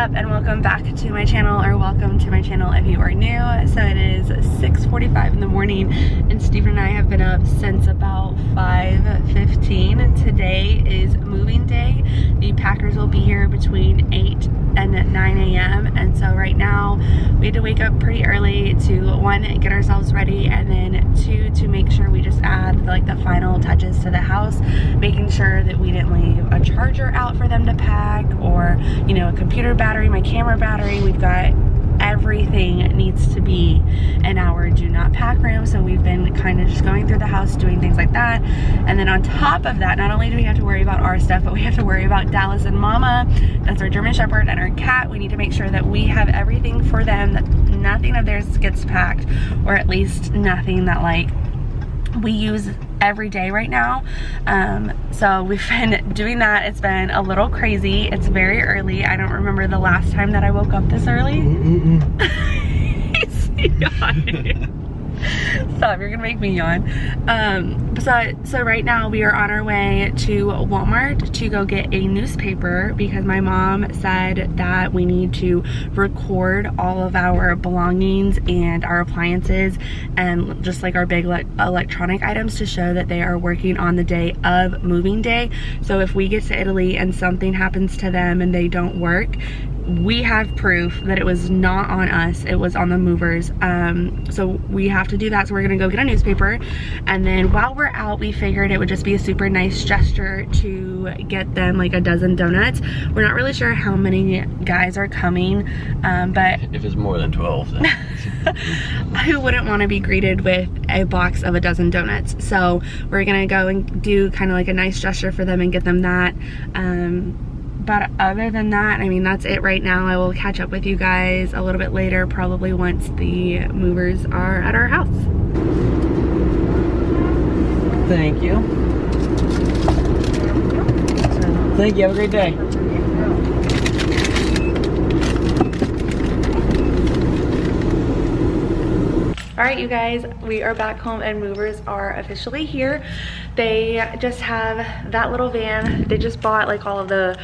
up and welcome back to my channel, or welcome to my channel if you are new. So it is 6:45 in the morning and Steven and I have been up since about 5:15. Today is moving day. The Packers will be here between 8 and 9 a.m. and so right now we had to wake up pretty early to one, get ourselves ready, and then two, to make sure we just add like the final touches to the house, making sure that we didn't leave a charger out for them to pack, or you know, a computer battery, my camera battery. We've got everything needs to be in our do not pack room, so we've been kind of just going through the house doing things like that. And then on top of that, not only do we have to worry about our stuff, but we have to worry about Dallas and Mama, that's our German Shepherd, and our cat. We need to make sure that we have everything for them, that nothing of theirs gets packed, or at least nothing that like we use every day right now. So we've been doing that. It's been a little crazy. It's very early. I don't remember the last time that I woke up this early. He's yawning. Stop, you're gonna make me yawn. So right now we are on our way to Walmart to go get a newspaper because my mom said that we need to record all of our belongings and our appliances and just like our big electronic items to show that they are working on the day of moving day. So if we get to Italy and something happens to them and they don't work, we have proof that it was not on us, it was on the movers. So we have to do that. So we're gonna go get a newspaper, and then while we're out, we figured it would just be a super nice gesture to get them like a dozen donuts. We're not really sure how many guys are coming, but if it's more than 12, then who wouldn't want to be greeted with a box of a dozen donuts? So we're gonna go and do kind of like a nice gesture for them and get them that. But other than that, I mean, that's it right now. I will catch up with you guys a little bit later, probably once the movers are at our house. thank you. Thank you, have a great day. All right, you guys, we are back home and movers are officially here. They just have that little van. They just bought like all of the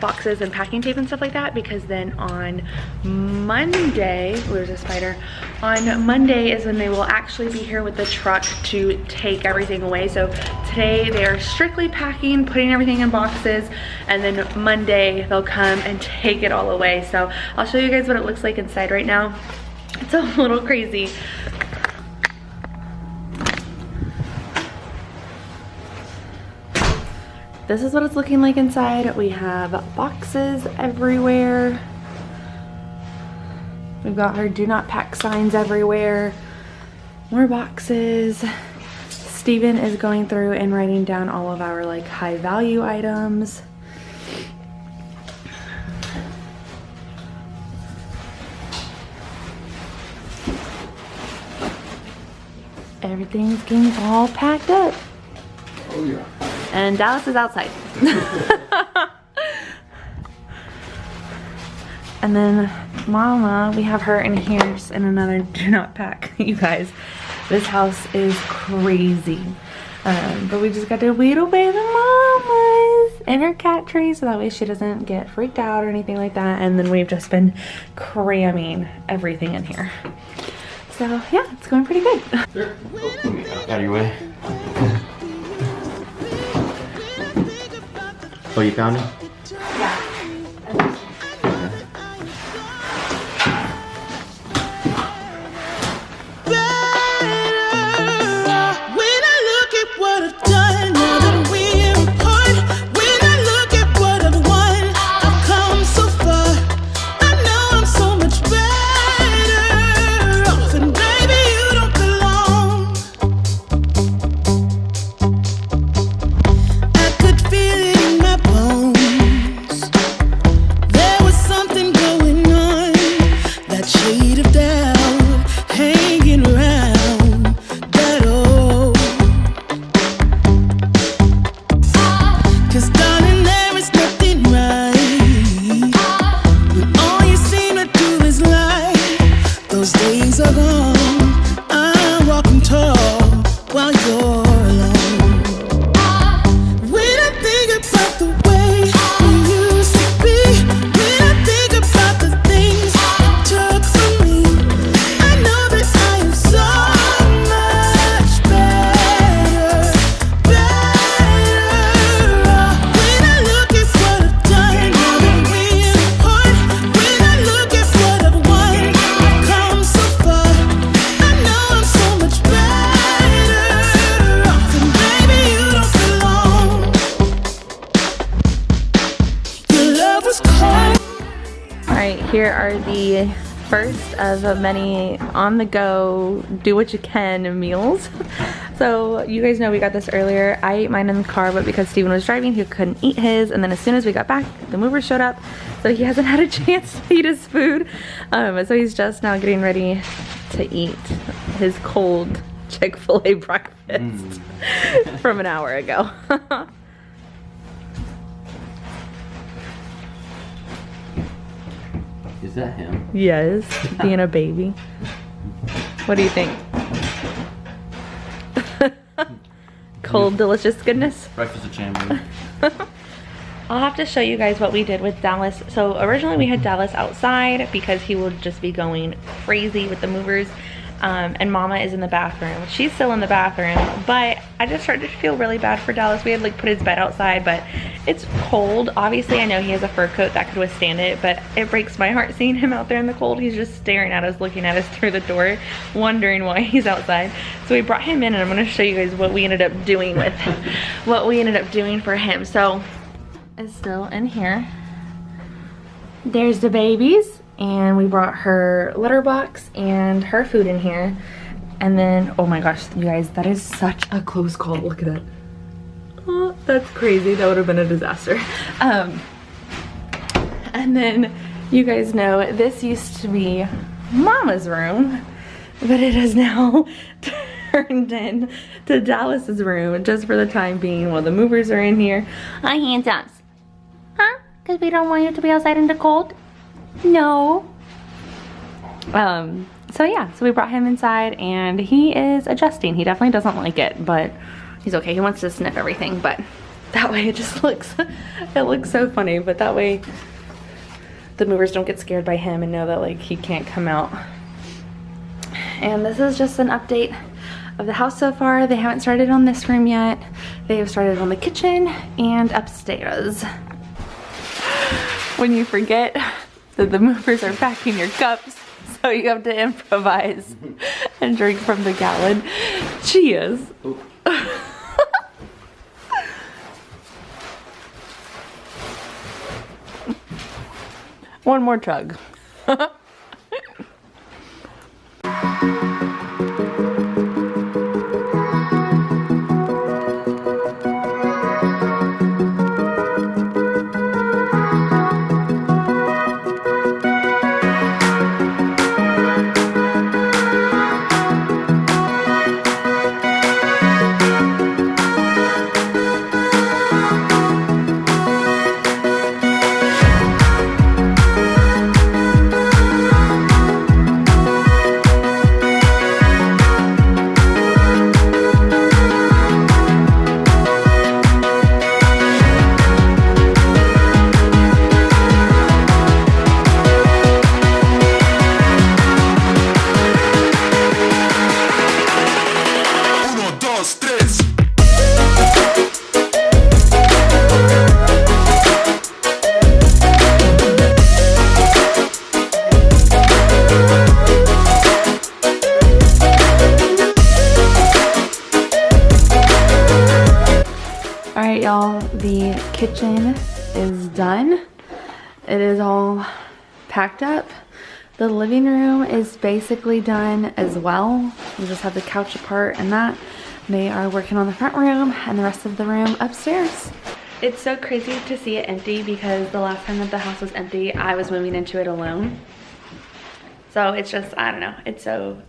boxes and packing tape and stuff like that, because then on Monday, there's a spider. On Monday is when they will actually be here with the truck to take everything away. So today they are strictly packing, putting everything in boxes, and then Monday they'll come and take it all away. So I'll show you guys what it looks like inside right now. It's a little crazy. This is what it's looking like inside. We have boxes everywhere. We've got our do not pack signs everywhere. More boxes. Steven is going through and writing down all of our like high value items. Everything's getting all packed up. Oh yeah. And Dallas is outside. And then Mama, we have her in here in another do not pack. You guys, this house is crazy. But we just got to wheel away the Mamas and her cat tree so that way she doesn't get freaked out or anything like that. And then we've just been cramming everything in here. So yeah, it's going pretty good. Sure. Oh, let me out of your way. Oh, you found it? Yeah. Feel it in my bones. Here are the first of many on-the-go, do-what-you-can meals. So you guys know we got this earlier. I ate mine in the car, but because Steven was driving, he couldn't eat his. And then as soon as we got back, the movers showed up, so he hasn't had a chance to eat his food. So he's just now getting ready to eat his cold Chick-fil-A breakfast from an hour ago. Is that him? Yes, being a baby. What do you think? Cold, delicious goodness. Breakfast of champions. I'll have to show you guys what we did with Dallas. So originally we had Dallas outside because he would just be going crazy with the movers. And Mama is in the bathroom. She's still in the bathroom, but I just started to feel really bad for Dallas. We had like put his bed outside, but it's cold. Obviously, I know he has a fur coat that could withstand it, but it breaks my heart seeing him out there in the cold. He's just staring at us, looking at us through the door, wondering why he's outside. So we brought him in, and I'm gonna show you guys what we ended up doing with what we ended up doing for him. So it's still in here. There's the babies. And we brought her litter box and her food in here. And then, oh my gosh, you guys, that is such a close call. Look at that. Oh, that's crazy. That would have been a disaster. And then, you guys know, this used to be Mama's room, but it has now turned in to Dallas's room just for the time being while the movers are in here. Hi, hands-ups. Huh? Because we don't want you to be outside in the cold? No. So yeah, so we brought him inside and he is adjusting. He definitely doesn't like it, but he's okay. He wants to sniff everything, but that way it just looks, it looks so funny, but that way the movers don't get scared by him and know that like he can't come out. And this is just an update of the house so far. They haven't started on this room yet. They have started on the kitchen and upstairs. When you forget that the movers are packing your cups, so you have to improvise and drink from the gallon. Cheers. One more chug. Alright y'all, the kitchen is done. It is all packed up. The living room is basically done as well. We just have the couch apart and that. They are working on the front room and the rest of the room upstairs. It's so crazy to see it empty because the last time that the house was empty, I was moving into it alone. So it's just, I don't know, it's so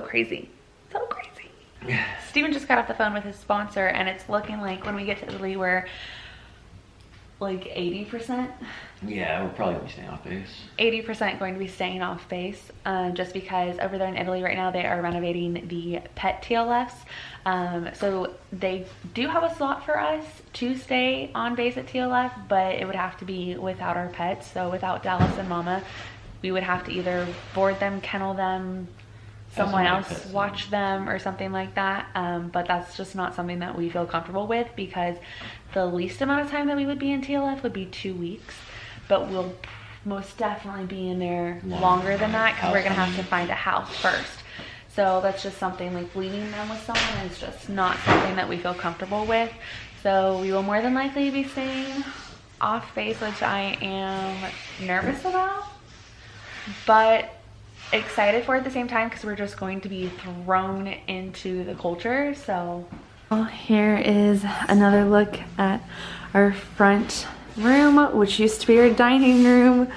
crazy. So crazy. Steven just got off the phone with his sponsor and it's looking like when we get to Italy, we're like 80%. Yeah, we'll probably be staying off base. 80% going to be staying off base, just because over there in Italy right now they are renovating the pet TLFs. So they do have a slot for us to stay on base at TLF, but it would have to be without our pets. So without Dallas and Mama, we would have to either board them, kennel them, someone else watch them or something like that. But that's just not something that we feel comfortable with, because the least amount of time that we would be in TLF would be 2 weeks, but we'll most definitely be in there longer than that because we're gonna have to find a house first. So that's just something, like leaving them with someone is just not something that we feel comfortable with. So we will more than likely be staying off base, which I am nervous about. but excited for it at the same time because we're just going to be thrown into the culture. So well, here is another look at our front room, which used to be our dining room.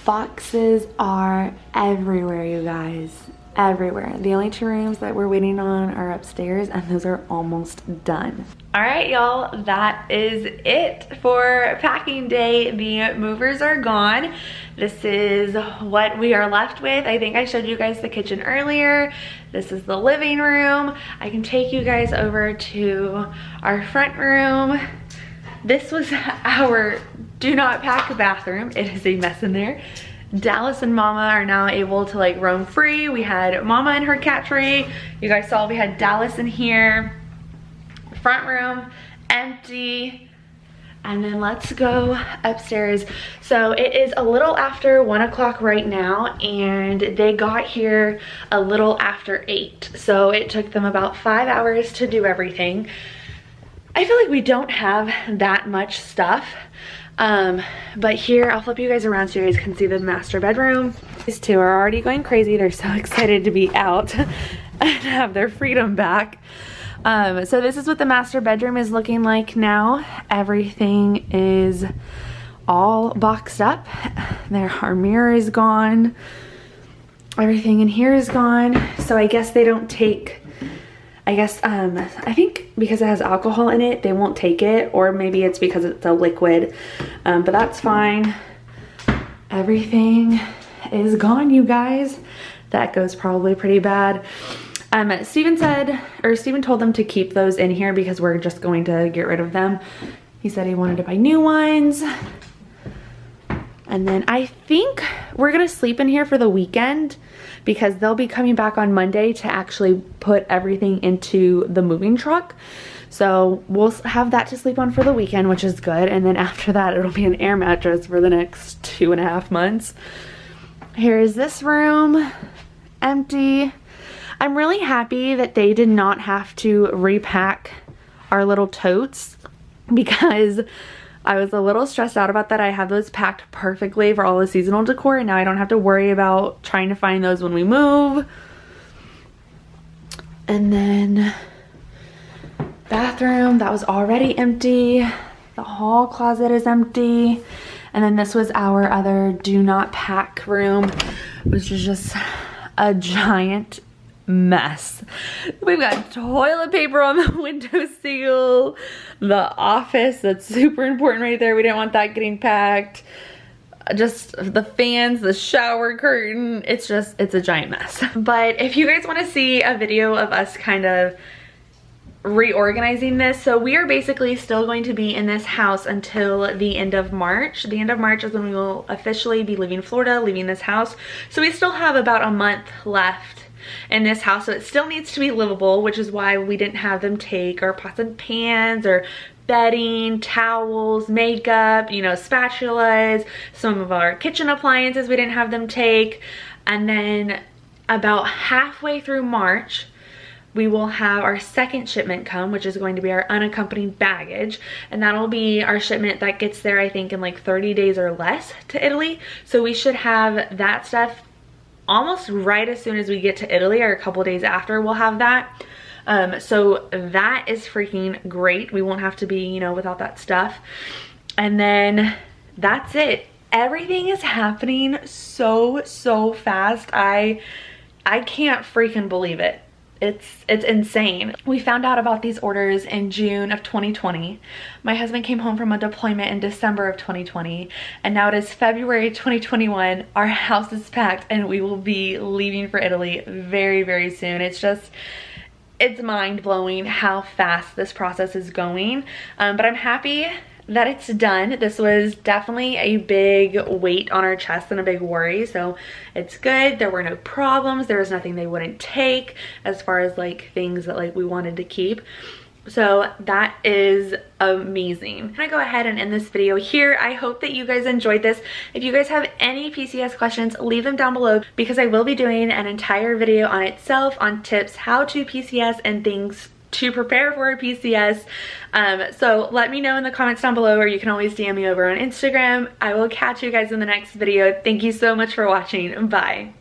Boxes are everywhere, you guys, everywhere. The only 2 rooms that we're waiting on are upstairs, and those are almost done. All right, y'all, that is it for packing day. The movers are gone. This is what we are left with. I think I showed you guys the kitchen earlier. This is the living room. I can take you guys over to our front room. This was our do not pack bathroom. It is a mess in there. Dallas and Mama are now able to like roam free. We had Mama in her cat tree. You guys saw we had Dallas in here. Front room empty. And then let's go upstairs. So it is a little after 1 o'clock right now, and they got here a little after 8. So it took them about 5 hours to do everything. I feel like we don't have that much stuff. But here, I'll flip you guys around so you guys can see the master bedroom. These 2 are already going crazy. They're so excited to be out and have their freedom back. So this is what the master bedroom is looking like now. Everything is all boxed up. Our mirror is gone. Everything in here is gone. So I guess they don't take, I think because it has alcohol in it, they won't take it, or maybe it's because it's a liquid, but that's fine. Everything is gone, you guys. That goes probably pretty bad. Steven told them to keep those in here because we're just going to get rid of them. He said he wanted to buy new ones. And then I think we're gonna sleep in here for the weekend because they'll be coming back on Monday to actually put everything into the moving truck. So we'll have that to sleep on for the weekend, which is good. And then after that, it'll be an air mattress for the next 2.5 months. Here is this room, empty. I'm really happy that they did not have to repack our little totes because I was a little stressed out about that. I have those packed perfectly for all the seasonal decor, and now I don't have to worry about trying to find those when we move. And then bathroom, that was already empty. The hall closet is empty. And then this was our other do not pack room, which is just a giant mess. We've got toilet paper on the windowsill, the office, that's super important right there. We didn't want that getting packed. Just the fans, the shower curtain, it's a giant mess. But if you guys want to see a video of us kind of reorganizing this, so we are basically still going to be in this house until the end of March. The end of March is when we will officially be leaving Florida, leaving this house. So we still have about a month left in this house, so it still needs to be livable, which is why we didn't have them take our pots and pans or bedding, towels, makeup, you know, spatulas, some of our kitchen appliances we didn't have them take. And then about halfway through March, we will have our second shipment come, which is going to be our unaccompanied baggage, and that'll be our shipment that gets there, I think, in like 30 days or less to Italy. So we should have that stuff almost right as soon as we get to Italy, or a couple days after we'll have that. So that is freaking great. We won't have to be, you know, without that stuff. And then that's it. Everything is happening so fast. I can't freaking believe it. It's insane. We found out about these orders in June of 2020. My husband came home from a deployment in December of 2020, and now it is February 2021. Our house is packed and we will be leaving for Italy very soon. It's mind-blowing how fast this process is going, but I'm happy that it's done. This was definitely a big weight on our chest and a big worry, so it's good. There were no problems. There was nothing they wouldn't take as far as like things that like we wanted to keep. So that is amazing. I'm gonna go ahead and end this video here. I hope that you guys enjoyed this. If you guys have any PCS questions, leave them down below because I will be doing an entire video on itself on tips, how to PCS, and things to prepare for a PCS. So let me know in the comments down below, or you can always DM me over on Instagram. I will catch you guys in the next video. Thank you so much for watching. Bye.